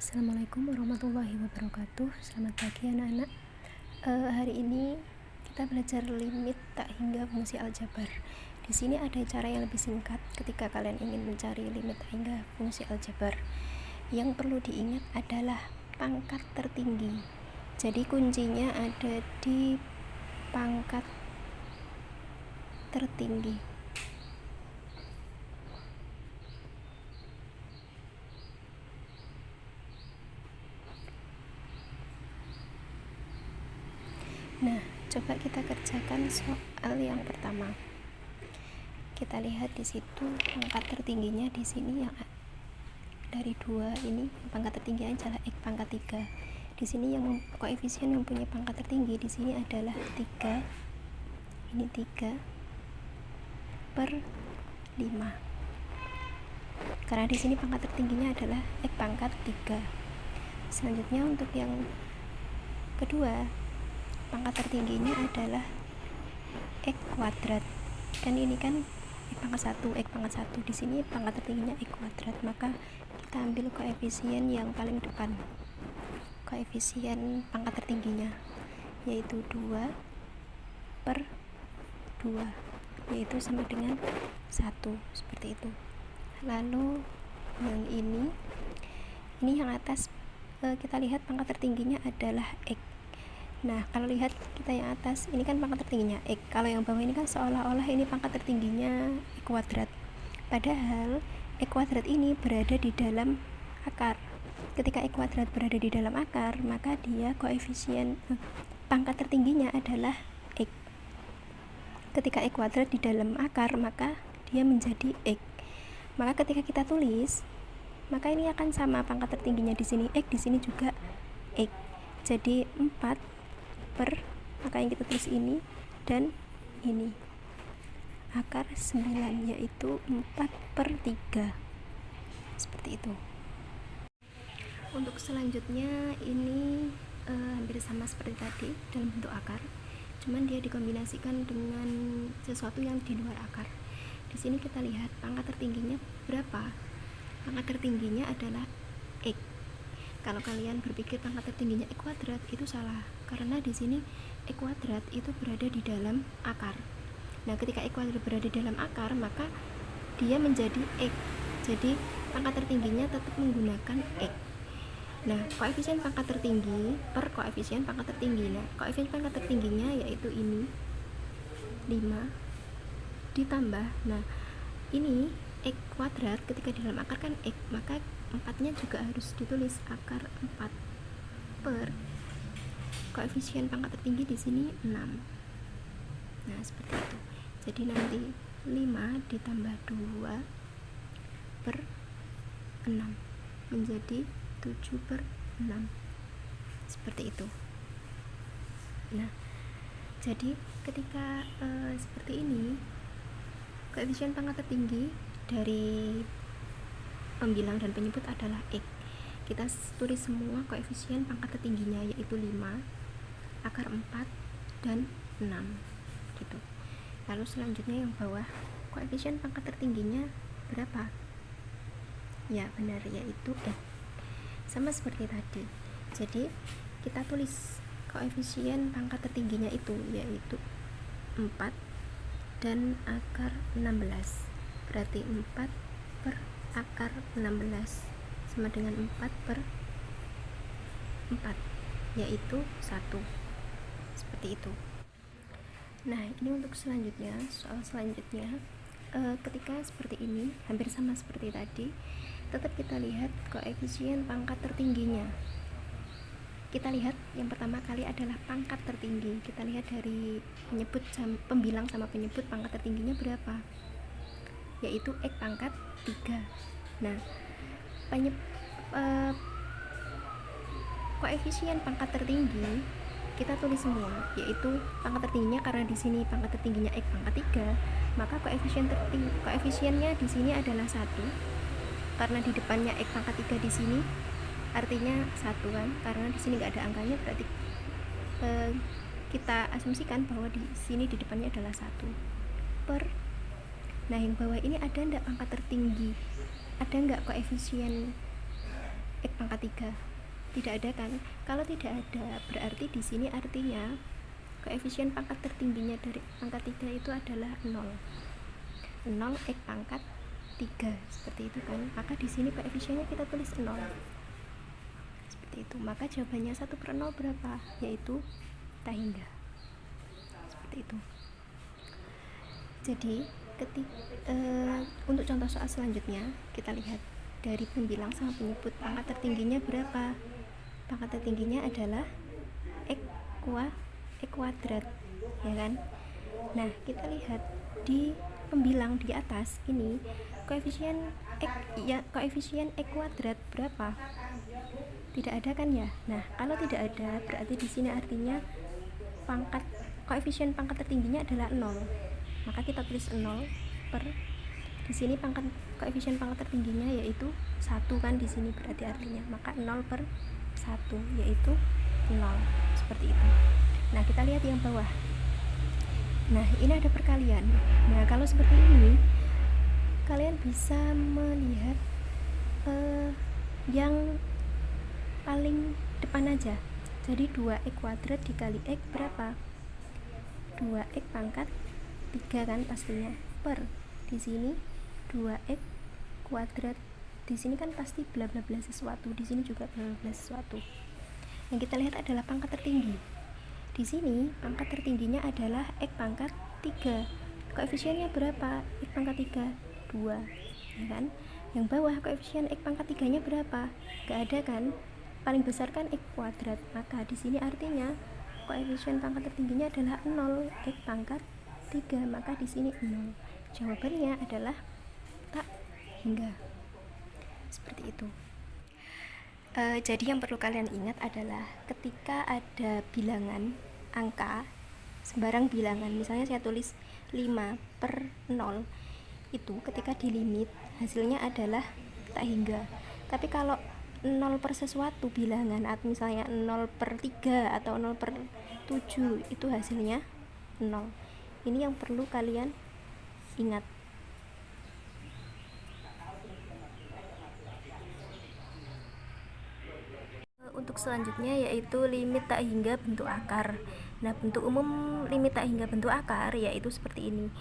Assalamualaikum warahmatullahi wabarakatuh. Selamat pagi anak-anak. Hari ini kita belajar limit tak hingga fungsi aljabar. Di sini ada cara yang lebih singkat ketika kalian ingin mencari limit tak hingga fungsi aljabar. Yang perlu diingat adalah pangkat tertinggi. Jadi kuncinya ada di pangkat tertinggi. Nah, coba kita kerjakan soal yang pertama. Kita lihat di situ pangkat tertingginya di sini yang dari 2 ini pangkat tertinggi adalah X pangkat 3. Di sini yang koefisien yang punya pangkat tertinggi di sini adalah 3. Ini 3 per 5. Karena di sini pangkat tertingginya adalah X pangkat 3. Selanjutnya untuk yang kedua, pangkat tertingginya adalah X kuadrat. Kan ini kan X pangkat 1, X pangkat 1. Di sini pangkat tertingginya X kuadrat, maka kita ambil koefisien yang paling depan. Koefisien pangkat tertingginya yaitu 2 per 2, yaitu sama dengan 1, seperti itu. Lalu yang ini yang atas, kita lihat pangkat tertingginya adalah X. Nah, kalau lihat kita yang atas, ini kan pangkat tertingginya X. Kalau yang bawah ini kan seolah-olah ini pangkat tertingginya X kuadrat. Padahal X kuadrat ini berada di dalam akar. Ketika X kuadrat berada di dalam akar, maka dia koefisien pangkat tertingginya adalah X. Ketika X kuadrat di dalam akar, maka dia menjadi X. Maka ketika kita tulis, maka ini akan sama pangkat tertingginya di sini X, di sini juga X. Jadi 4 per, maka yang kita tulis ini dan ini akar 9, yaitu 4 per 3, seperti itu. Untuk selanjutnya ini hampir sama seperti tadi dalam bentuk akar, cuman dia dikombinasikan dengan sesuatu yang di luar akar. Di sini kita lihat pangkat tertingginya berapa. Pangkat tertingginya adalah X. Kalau kalian berpikir pangkat tertingginya X kuadrat, itu salah, karena di sini X kuadrat itu berada di dalam akar. Nah, ketika X kuadrat berada di dalam akar, maka dia menjadi X. Jadi pangkat tertingginya tetap menggunakan X. Nah, koefisien pangkat tertinggi per koefisien pangkat tertinggi. Nah, koefisien pangkat tertingginya yaitu ini 5 ditambah, nah ini X kuadrat ketika di dalam akar kan X, maka 4-nya juga harus ditulis akar 4 per koefisien pangkat tertinggi di sini 6. Nah, seperti itu. Jadi nanti 5 ditambah 2 per 6 menjadi 7 per 6. Seperti itu. Nah, jadi ketika seperti ini, koefisien pangkat tertinggi dari pembilang dan penyebut adalah X. Kita tulis semua koefisien pangkat tertingginya yaitu 5, akar 4, dan 6 gitu. Lalu selanjutnya yang bawah, koefisien pangkat tertingginya berapa? Ya benar, yaitu X. Sama seperti tadi. Jadi kita tulis koefisien pangkat tertingginya itu yaitu 4 dan akar 16. Berarti 4 per akar 16 sama dengan 4 per 4, yaitu 1. Seperti itu. Nah, ini untuk selanjutnya, soal selanjutnya, ketika seperti ini hampir sama seperti tadi, tetap kita lihat koefisien pangkat tertingginya. Kita lihat yang pertama kali adalah pangkat tertinggi. Kita lihat dari penyebut pembilang sama penyebut pangkat tertingginya berapa, yaitu X pangkat 3. Nah, koefisien pangkat tertinggi kita tulis semua, yaitu pangkat tertingginya, karena di sini pangkat tertingginya X pangkat 3, maka koefisiennya di sini adalah 1. Karena di depannya X pangkat 3 di sini artinya 1 kan, karena di sini nggak ada angkanya, berarti kita asumsikan bahwa di sini di depannya adalah 1 per. Nah, yang bawah ini ada enggak pangkat tertinggi? Ada enggak koefisien X pangkat 3. Tidak ada kan? Kalau tidak ada, berarti di sini artinya koefisien pangkat tertingginya dari pangkat 3 itu adalah 0. 0 X pangkat 3, seperti itu kan? Maka di sini koefisiennya kita tulis 0. Seperti itu. Maka jawabannya 1/0 berapa? Yaitu tak hingga. Seperti itu. Jadi untuk contoh soal selanjutnya, kita lihat dari pembilang sama penyebut, pangkat tertingginya berapa? Pangkat tertingginya adalah X kuadrat, ya kan? Nah, kita lihat di pembilang di atas ini koefisien X kuadrat berapa? Tidak ada kan ya? Nah, kalau tidak ada, berarti di sini artinya koefisien pangkat tertingginya adalah 0. Maka kita tulis 0 per, di sini koefisien pangkat tertingginya yaitu 1 kan, di sini berarti artinya, maka 0 per 1 yaitu 0. Seperti itu. Nah, kita lihat yang bawah. Nah, ini ada perkalian. Nah, kalau seperti ini kalian bisa melihat yang paling depan aja. Jadi 2x kuadrat dikali x berapa? 2x pangkat 3 kan pastinya, per di sini 2x kuadrat, di sini kan pasti bla bla bla sesuatu, di sini juga bla bla bla sesuatu. Yang kita lihat adalah pangkat tertinggi. Di sini pangkat tertingginya adalah x pangkat 3. Koefisiennya berapa? X pangkat 3 2, ya kan? Yang bawah koefisien x pangkat 3-nya berapa? Gak ada kan? Paling besar kan x kuadrat. Maka di sini artinya koefisien pangkat tertingginya adalah 0, x pangkat 3, maka di sini 0. Jawabannya adalah tak hingga. Seperti itu. Jadi yang perlu kalian ingat adalah ketika ada bilangan angka, sembarang bilangan, misalnya saya tulis 5/0, itu ketika dilimit hasilnya adalah tak hingga. Tapi kalau 0 per sesuatu bilangan, atau misalnya 0/3 atau 0/7, itu hasilnya 0. Ini yang perlu kalian ingat. Untuk selanjutnya yaitu limit tak hingga bentuk akar. Nah, bentuk umum limit tak hingga bentuk akar yaitu seperti ini.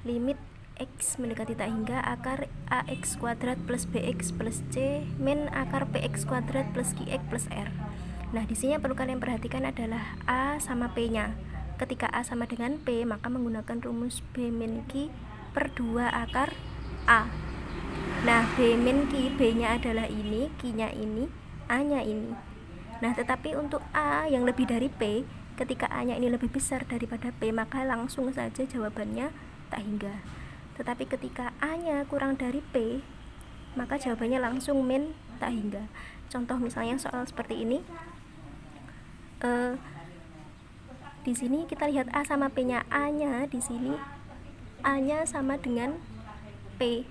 Limit x mendekati tak hingga akar ax kuadrat plus bx plus c min akar px kuadrat plus qx plus r. Nah, di sini yang perlu kalian perhatikan adalah a sama p-nya. Ketika a sama dengan p, maka menggunakan rumus b min q per 2 akar a. Nah, b min q, b-nya adalah ini, q-nya ini, a-nya ini. Nah, tetapi untuk a yang lebih dari p, ketika a-nya ini lebih besar daripada p, maka langsung saja jawabannya tak hingga. Tetapi ketika a-nya kurang dari p, maka jawabannya langsung min tak hingga. Contoh misalnya soal seperti ini. Di sini kita lihat a sama p-nya, a-nya di sini a-nya sama dengan p.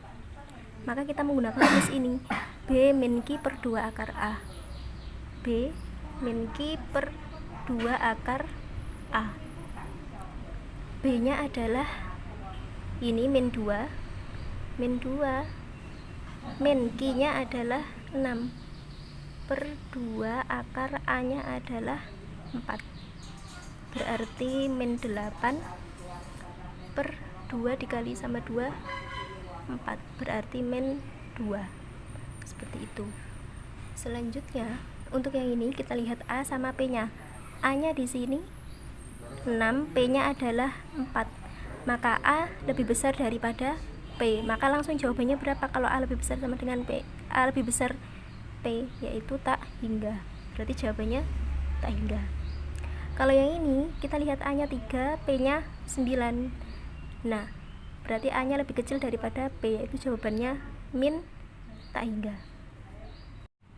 Maka kita menggunakan rumus ini, b min q per 2 akar a. B min q per 2 akar a. B-nya adalah ini min 2, min q-nya adalah 6 per 2 akar a-nya adalah 4. Berarti min 8 per 2 dikali sama 2, 4. Berarti min 2. Seperti itu. Selanjutnya, untuk yang ini kita lihat a sama p-nya. A-nya di sini 6, p-nya adalah 4. Maka a lebih besar daripada p. Maka langsung jawabannya berapa kalau a lebih besar sama dengan p? A lebih besar p, yaitu tak hingga. Berarti jawabannya tak hingga. Kalau yang ini kita lihat a-nya 3, p-nya 9. Nah, berarti a-nya lebih kecil daripada p, yaitu jawabannya min tak hingga.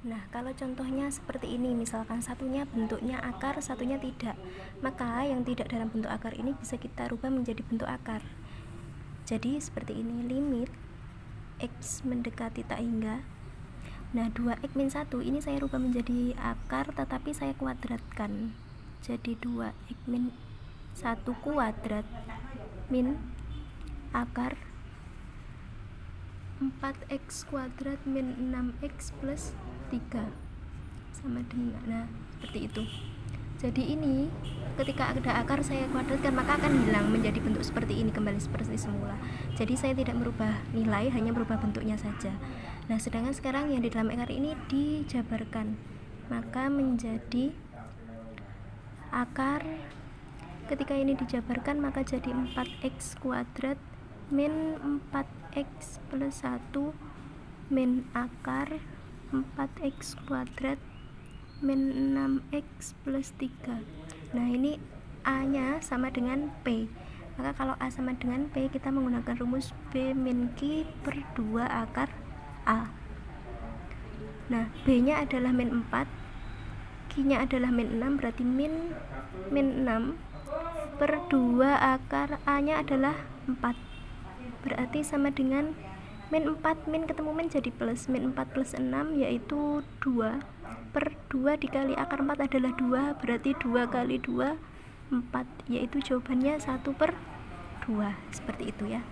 Nah, kalau contohnya seperti ini, misalkan satunya bentuknya akar, satunya tidak, maka yang tidak dalam bentuk akar ini bisa kita rubah menjadi bentuk akar. Jadi seperti ini, limit x mendekati tak hingga. Nah, 2x min 1 ini saya rubah menjadi akar, tetapi saya kuadratkan. Jadi 2x min 1 kuadrat min akar 4x kuadrat min 6x plus 3 sama dengan, nah seperti itu. Jadi ini ketika ada akar saya kuadratkan maka akan hilang menjadi bentuk seperti ini, kembali seperti semula. Jadi saya tidak merubah nilai, hanya merubah bentuknya saja. Nah sedangkan sekarang yang di dalam akar ini dijabarkan, maka menjadi akar, ketika ini dijabarkan maka jadi 4x kuadrat min 4x plus 1 min akar 4x kuadrat min 6x plus 3. Nah ini A nya sama dengan P, maka kalau A sama dengan P kita menggunakan rumus B min Q per 2 akar A. Nah B nya adalah min 4, Q nya adalah min 6, berarti min 6 per 2 akar A nya adalah 4, berarti sama dengan min 4, min ketemu min jadi plus, min 4 plus 6 yaitu 2 per 2 dikali akar 4 adalah 2, berarti 2 kali 2 4, yaitu jawabannya 1/2, seperti itu ya.